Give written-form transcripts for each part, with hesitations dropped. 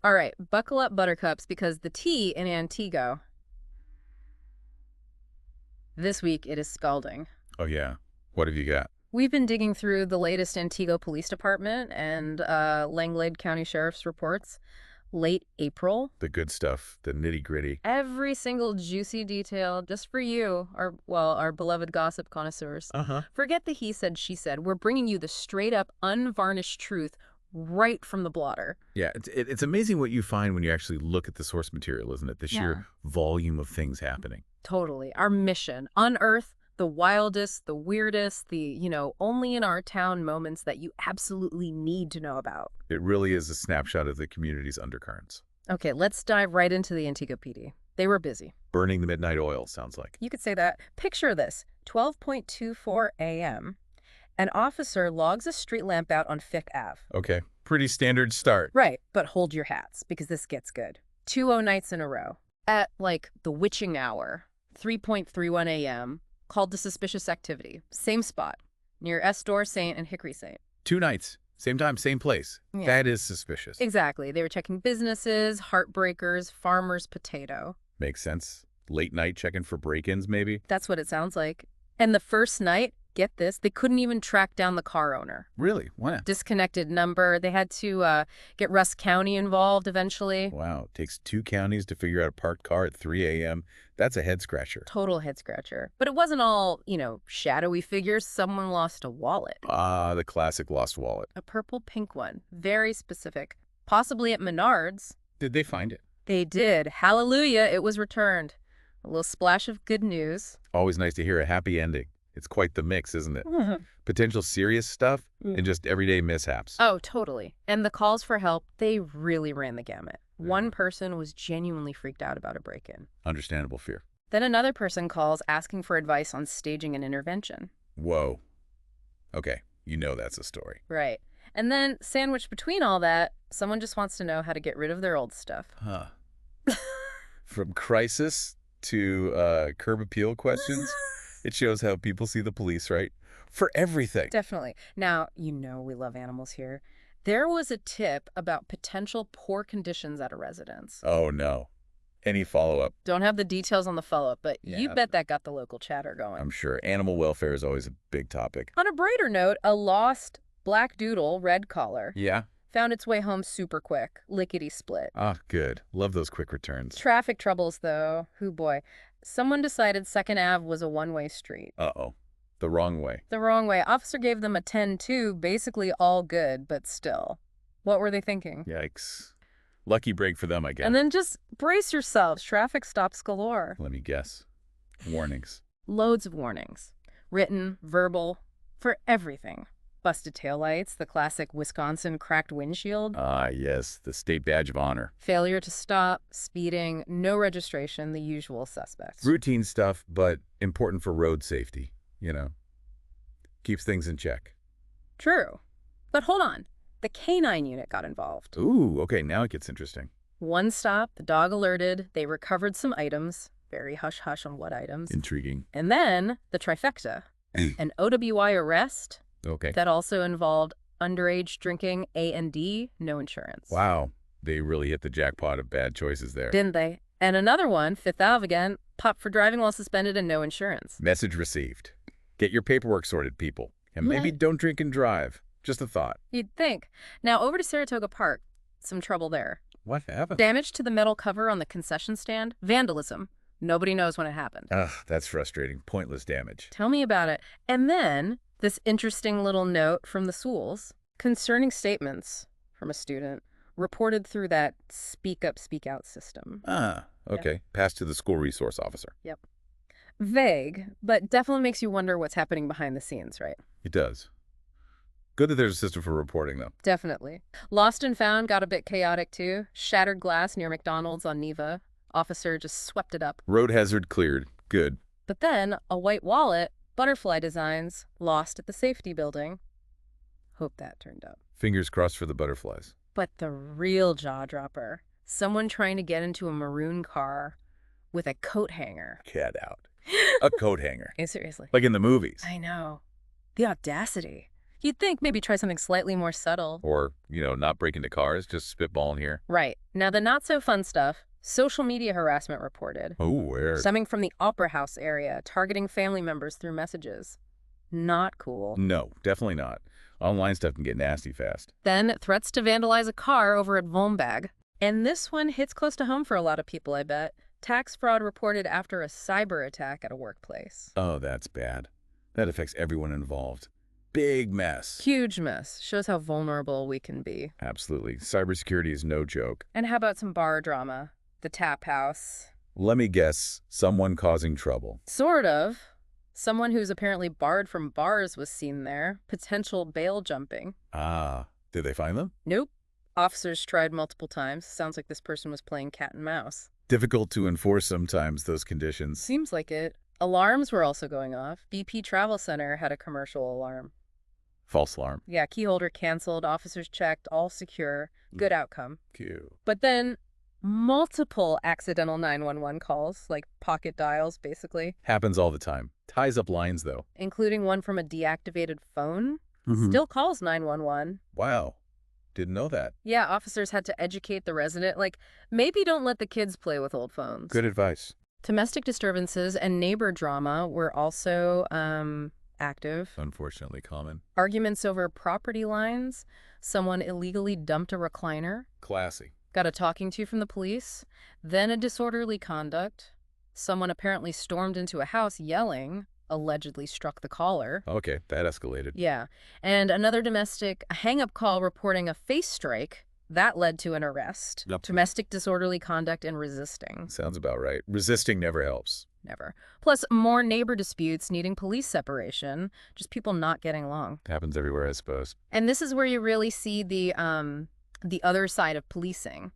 All right, buckle up, buttercups, because the tea in Antigo, this week it is scalding. Oh, yeah. What have you got? We've been digging through the latest Antigo Police Department and Langlade County Sheriff's reports. Late April. The good stuff, the nitty-gritty. Every single juicy detail just for you, our beloved gossip connoisseurs. Uh-huh. Forget the he said, she said. We're bringing you the straight-up, unvarnished truth right from the blotter. Yeah, it's amazing what you find when you actually look at the source material, isn't it? The sheer volume of things happening. Totally. Our mission, unearth the wildest, the weirdest, only in our town moments that you absolutely need to know about. It really is a snapshot of the community's undercurrents. Okay, let's dive right into the Antigo PD. They were busy. Burning the midnight oil, sounds like. You could say that. Picture this, 12:24 a.m. An officer logs a street lamp out on Fifth Ave. Okay, pretty standard start. Right, but hold your hats, because this gets good. 2 nights in a row. At, the witching hour, 3:31 a.m., called to suspicious activity. Same spot, near Estor Saint and Hickory Saint. 2 nights, same time, same place. Yeah. That is suspicious. Exactly. They were checking businesses, heartbreakers, farmers' potato. Makes sense. Late night checking for break-ins, maybe? That's what it sounds like. And the first night, get this, they couldn't even track down the car owner. Really? Wow. Disconnected number. They had to get Russ County involved eventually. Wow. Takes 2 counties to figure out a parked car at 3 a.m. That's a head-scratcher. Total head-scratcher. But it wasn't all, shadowy figures. Someone lost a wallet. Ah, the classic lost wallet. A purple-pink one. Very specific. Possibly at Menard's. Did they find it? They did. Hallelujah, it was returned. A little splash of good news. Always nice to hear a happy ending. It's quite the mix, isn't it? Potential serious stuff and just everyday mishaps. Oh, totally. And the calls for help, they really ran the gamut. One person was genuinely freaked out about a break-in. Understandable fear. Then another person calls asking for advice on staging an intervention. Whoa. Okay, that's a story. Right. And then, sandwiched between all that, someone just wants to know how to get rid of their old stuff. Huh. From crisis to curb appeal questions, it shows how people see the police, right? For everything. Definitely. Now, we love animals here. There was a tip about potential poor conditions at a residence. Oh, no. Any follow-up? Don't have the details on the follow-up, but Yeah. you bet that got the local chatter going. I'm sure. Animal welfare is always a big topic. On a brighter note, a lost black doodle, red collar, Yeah? found its way home super quick, lickety-split. Ah, good. Love those quick returns. Traffic troubles, though. Hoo boy. Someone decided 2nd Ave was a one-way street. Uh-oh. The wrong way. The wrong way. Officer gave them a 10-2, basically all good, but still. What were they thinking? Yikes. Lucky break for them, I guess. And then just brace yourselves. Traffic stops galore. Let me guess. Warnings. Loads of warnings. Written, verbal, for everything. Busted taillights, the classic Wisconsin cracked windshield. Ah, yes. The state badge of honor. Failure to stop, speeding, no registration, the usual suspects. Routine stuff, but important for road safety. Keeps things in check. True. But hold on. The canine unit got involved. Ooh, okay, now it gets interesting. One stop, the dog alerted, they recovered some items. Very hush-hush on what items. Intriguing. And then the trifecta. An OWI arrest Okay. that also involved underage drinking, A&D, no insurance. Wow. They really hit the jackpot of bad choices there. Didn't they? And another one, 5th Ave again, popped for driving while suspended and no insurance. Message received. Get your paperwork sorted, people. And maybe don't drink and drive. Just a thought. You'd think. Now over to Saratoga Park. Some trouble there. What happened? Damage to the metal cover on the concession stand. Vandalism. Nobody knows when it happened. Ugh, that's frustrating. Pointless damage. Tell me about it. And then this interesting little note from the schools concerning statements from a student reported through that speak up, speak out system. Ah, okay. Passed to the school resource officer. Yep. Vague, but definitely makes you wonder what's happening behind the scenes, right? It does. Good that there's a system for reporting, though. Definitely. Lost and found got a bit chaotic, too. Shattered glass near McDonald's on Neva. Officer just swept it up. Road hazard cleared. Good. But then, a white wallet, butterfly designs, lost at the safety building. Hope that turned up. Fingers crossed for the butterflies. But the real jaw-dropper, someone trying to get into a maroon car with a coat hanger. Cat out. A coat hanger. Hey, seriously. Like in the movies. I know. The audacity. You'd think maybe try something slightly more subtle. Or, not break into cars, just spitballing here. Right. Now, the not-so-fun stuff, social media harassment reported. Oh, where? Stemming from the Opera House area, targeting family members through messages. Not cool. No, definitely not. Online stuff can get nasty fast. Then, threats to vandalize a car over at Volmbag. And this one hits close to home for a lot of people, I bet. Tax fraud reported after a cyber attack at a workplace. Oh, that's bad. That affects everyone involved. Big mess. Huge mess. Shows how vulnerable we can be. Absolutely. Cybersecurity is no joke. And how about some bar drama? The tap house. Let me guess, someone causing trouble. Sort of. Someone who's apparently barred from bars was seen there. Potential bail jumping. Ah, did they find them? Nope. Officers tried multiple times. Sounds like this person was playing cat and mouse. Difficult to enforce sometimes, those conditions. Seems like it. Alarms were also going off. BP Travel Center had a commercial alarm. False alarm. Yeah, key holder canceled, officers checked, all secure. Good outcome. Cute. But then multiple accidental 911 calls, like pocket dials, basically. Happens all the time. Ties up lines, though. Including one from a deactivated phone. Mhm. Still calls 911. Wow. Didn't know that. Yeah, officers had to educate the resident, like, maybe don't let the kids play with old phones. Good advice. Domestic disturbances and neighbor drama were also active. Unfortunately common. Arguments over property lines. Someone illegally dumped a recliner. Classy. Got a talking to from the police. Then a disorderly conduct. Someone apparently stormed into a house yelling, allegedly struck the caller. Okay, that escalated. Yeah. And another domestic hang-up call reporting a face strike. That led to an arrest. Yep. Domestic disorderly conduct and resisting. Sounds about right. Resisting never helps. Never. Plus, more neighbor disputes needing police separation. Just people not getting along. Happens everywhere, I suppose. And this is where you really see the other side of policing.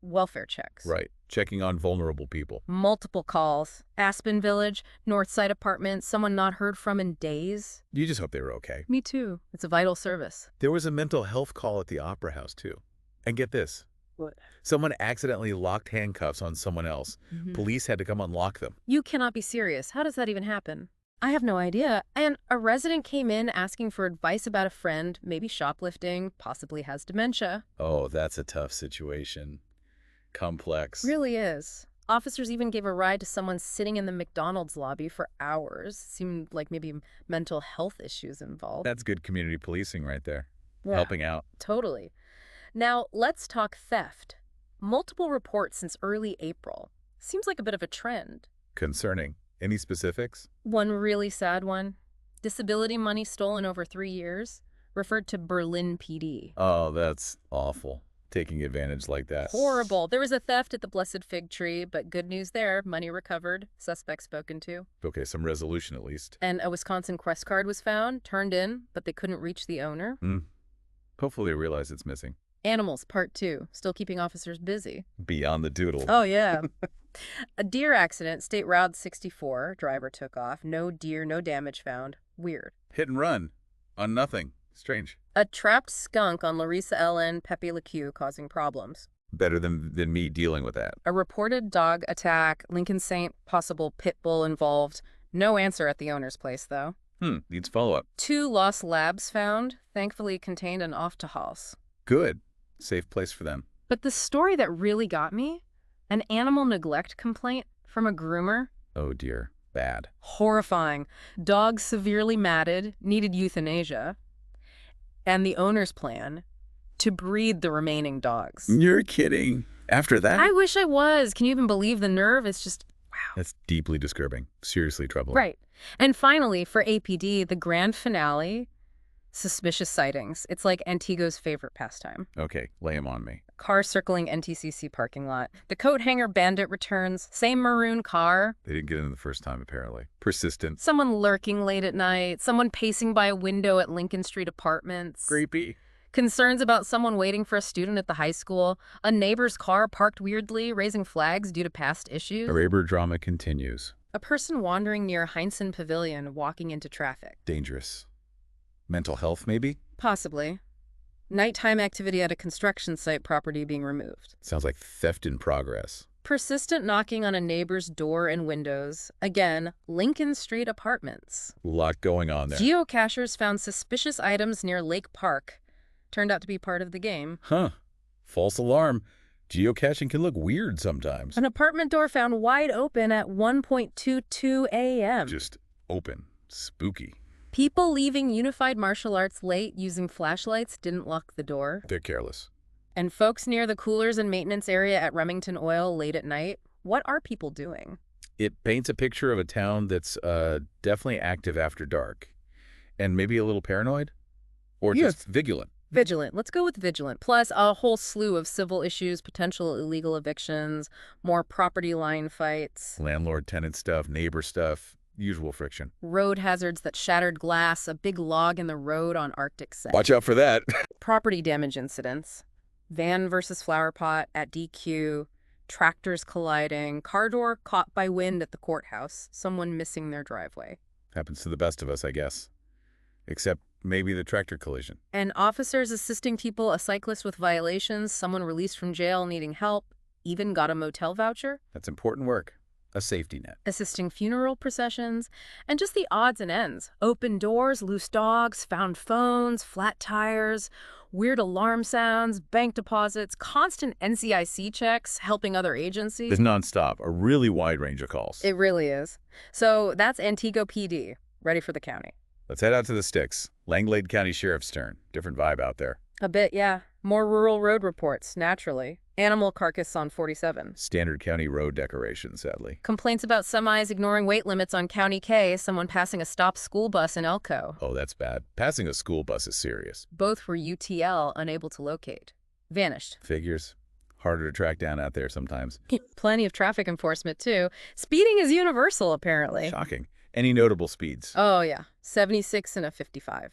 Welfare checks. Right. Checking on vulnerable people. Multiple calls. Aspen Village, Northside Apartments, someone not heard from in days. You just hope they were okay. Me too. It's a vital service. There was a mental health call at the Opera House, too. And get this. What? Someone accidentally locked handcuffs on someone else. Police had to come unlock them. You cannot be serious. How does that even happen? I have no idea. And a resident came in asking for advice about a friend, maybe shoplifting, possibly has dementia. Oh, that's a tough situation. Complex. Really is. Officers even gave a ride to someone sitting in the McDonald's lobby for hours. Seemed like maybe mental health issues involved. That's good community policing right there. Yeah, Helping out. totally. Now, let's talk theft. Multiple reports since early April. Seems like a bit of a trend. Concerning. Any specifics? One really sad one. Disability money stolen over 3 years. Referred to Berlin PD. Oh, that's awful. Taking advantage like that. Horrible. There was a theft at the Blessed Fig Tree, but good news there. Money recovered. Suspect spoken to. Okay, some resolution at least. And a Wisconsin Quest card was found, turned in, but they couldn't reach the owner. Hopefully they realize it's missing. Animals, part 2. Still keeping officers busy. Beyond the doodle. Oh, yeah. A deer accident, State Route 64. Driver took off. No deer, no damage found. Weird. Hit and run. On nothing. Strange. A trapped skunk on Larissa Ellen, Pepe LeCue causing problems. Better than me dealing with that. A reported dog attack, Lincoln Saint, possible pit bull involved. No answer at the owner's place, though. Needs follow-up. 2 lost labs found, thankfully contained in Auftahaus. Good. Safe place for them. But the story that really got me, an animal neglect complaint from a groomer. Oh dear. Bad. Horrifying. Dog severely matted, needed euthanasia. And the owner's plan to breed the remaining dogs. You're kidding. After that? I wish I was. Can you even believe the nerve? It's just, wow. That's deeply disturbing. Seriously troubling. Right. And finally, for APD, the grand finale, suspicious sightings. It's like Antigo's favorite pastime. Okay, lay him on me. Car circling NTCC parking lot. The coat hanger bandit returns. Same maroon car. They didn't get in the first time, apparently. Persistent. Someone lurking late at night. Someone pacing by a window at Lincoln Street Apartments. Creepy. Concerns about someone waiting for a student at the high school. A neighbor's car parked weirdly, raising flags due to past issues. The neighbor drama continues. A person wandering near Heinzen Pavilion walking into traffic. Dangerous. Mental health, maybe? Possibly. Nighttime activity at a construction site property being removed. Sounds like theft in progress. Persistent knocking on a neighbor's door and windows. Again, Lincoln Street apartments. A lot going on there. Geocachers found suspicious items near Lake Park. Turned out to be part of the game. Huh. False alarm. Geocaching can look weird sometimes. An apartment door found wide open at 1:22 a.m. Just open. Spooky. People leaving Unified Martial Arts late using flashlights didn't lock the door. They're careless. And folks near the coolers and maintenance area at Remington Oil late at night, what are people doing? It paints a picture of a town that's definitely active after dark. And maybe a little paranoid? Or just vigilant. Vigilant. Let's go with vigilant. Plus a whole slew of civil issues, potential illegal evictions, more property line fights. Landlord-tenant stuff, neighbor stuff, usual friction. Road hazards that shattered glass, a big log in the road on Arctic set. Watch out for that. Property damage incidents. Van versus flower pot at DQ. Tractors colliding. Car door caught by wind at the courthouse. Someone missing their driveway. Happens to the best of us, I guess. Except maybe the tractor collision. And officers assisting people, a cyclist with violations, someone released from jail needing help, even got a motel voucher. That's important work. A safety net. Assisting funeral processions, and just the odds and ends. Open doors, loose dogs, found phones, flat tires, weird alarm sounds, bank deposits, constant NCIC checks, helping other agencies. It's nonstop. A really wide range of calls. It really is. So that's Antigo PD, ready for the county. Let's head out to the sticks. Langlade County Sheriff's turn. Different vibe out there. A bit, yeah. More rural road reports, naturally. Animal carcass on 47. Standard county road decoration, sadly. Complaints about semis ignoring weight limits on County K, someone passing a stopped school bus in Elko. Oh, that's bad. Passing a school bus is serious. Both were UTL, unable to locate. Vanished. Figures. Harder to track down out there sometimes. Plenty of traffic enforcement, too. Speeding is universal, apparently. Shocking. Any notable speeds? Oh, yeah. 76 and a 55.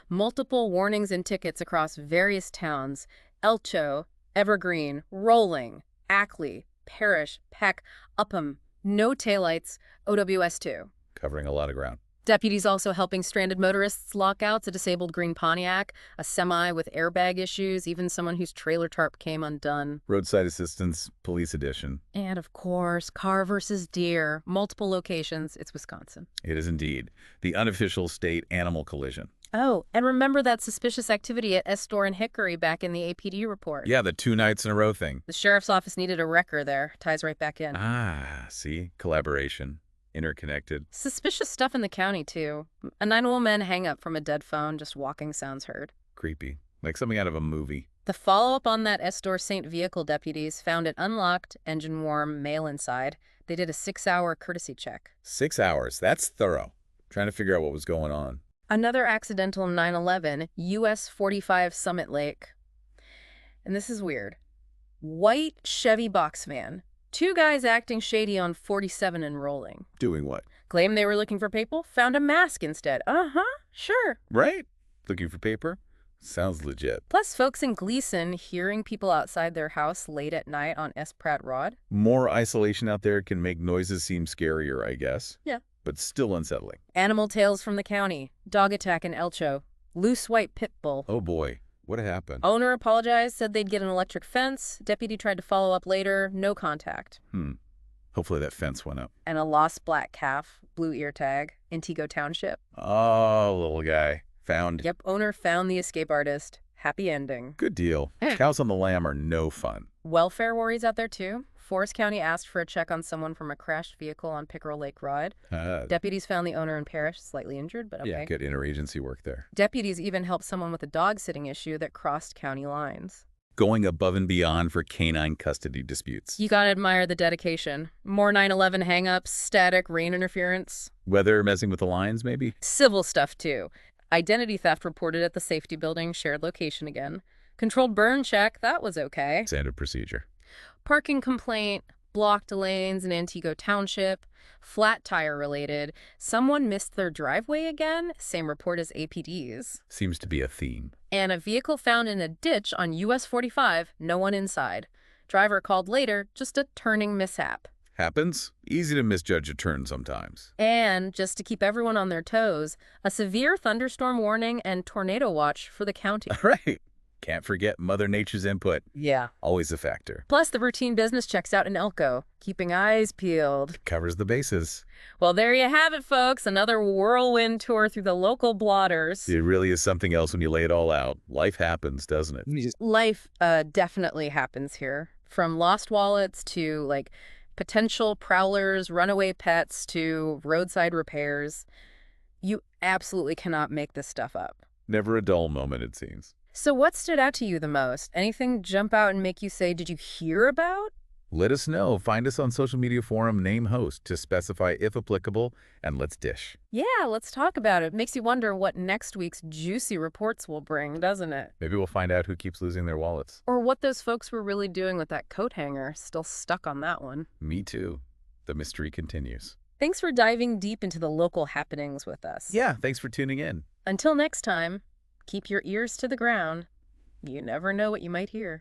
Multiple warnings and tickets across various towns. Elcho, Evergreen, Rolling, Ackley, Parrish, Peck, Upham. No taillights. OWS2. Covering a lot of ground. Deputies also helping stranded motorists lock out a disabled green Pontiac, a semi with airbag issues, even someone whose trailer tarp came undone. Roadside assistance, police edition. And of course, car versus deer, multiple locations. It's Wisconsin. It is indeed. The unofficial state animal collision. Oh, and remember that suspicious activity at Estor and Hickory back in the APD report? Yeah, the 2 nights in a row thing. The sheriff's office needed a wrecker there. Ties right back in. Ah, see? Collaboration. Interconnected. Suspicious stuff in the county, too. A 911 hang-up from a dead phone, just walking sounds heard. Creepy. Like something out of a movie. The follow-up on that Estor St. vehicle deputies found it unlocked, engine warm, mail inside. They did a 6-hour courtesy check. 6 hours. That's thorough. Trying to figure out what was going on. Another accidental 911, US 45 Summit Lake. And this is weird. White Chevy box van. 2 guys acting shady on 47 and Rolling. Doing what? Claimed they were looking for people, found a mask instead. Sure. Right? Looking for paper? Sounds legit. Plus, folks in Gleason hearing people outside their house late at night on S. Pratt Rod. More isolation out there can make noises seem scarier, I guess. Yeah. But still unsettling. Animal tales from the county. Dog attack in Elcho. Loose white pit bull. Oh boy. What happened? Owner apologized, said they'd get an electric fence. Deputy tried to follow up later. No contact. Hopefully that fence went up. And a lost black calf. Blue ear tag. Antigo Township. Oh, little guy. Found. Yep, owner found the escape artist. Happy ending. Good deal. Cows on the lamb are no fun. Welfare worries out there, too. Forest County asked for a check on someone from a crashed vehicle on Pickerel Lake Rod. Deputies found the owner and parish slightly injured, but okay. Yeah, good interagency work there. Deputies even helped someone with a dog-sitting issue that crossed county lines. Going above and beyond for canine custody disputes. You gotta admire the dedication. More 911 hang-ups, static, rain interference. Weather messing with the lines, maybe? Civil stuff, too. Identity theft reported at the safety building, shared location again. Controlled burn check, that was okay. Standard procedure. Parking complaint, blocked lanes in Antigo Township, flat tire related. Someone missed their driveway again, same report as APD's. Seems to be a theme. And a vehicle found in a ditch on US 45, no one inside. Driver called later, just a turning mishap. Happens. Easy to misjudge a turn sometimes. And, just to keep everyone on their toes, a severe thunderstorm warning and tornado watch for the county. Right. Can't forget Mother Nature's input. Yeah. Always a factor. Plus, the routine business checks out in Elko, keeping eyes peeled. Covers the bases. Well, there you have it, folks. Another whirlwind tour through the local blotters. It really is something else when you lay it all out. Life happens, doesn't it? Life definitely happens here. From lost wallets to, like, potential prowlers, runaway pets to roadside repairs. You absolutely cannot make this stuff up. Never a dull moment, it seems. So what stood out to you the most? Anything jump out and make you say, did you hear about? Let us know. Find us on social media forum, name host to specify if applicable, and let's dish. Yeah, let's talk about it. Makes you wonder what next week's juicy reports will bring, doesn't it? Maybe we'll find out who keeps losing their wallets. Or what those folks were really doing with that coat hanger. Still stuck on that one. Me too. The mystery continues. Thanks for diving deep into the local happenings with us. Yeah, thanks for tuning in. Until next time, keep your ears to the ground. You never know what you might hear.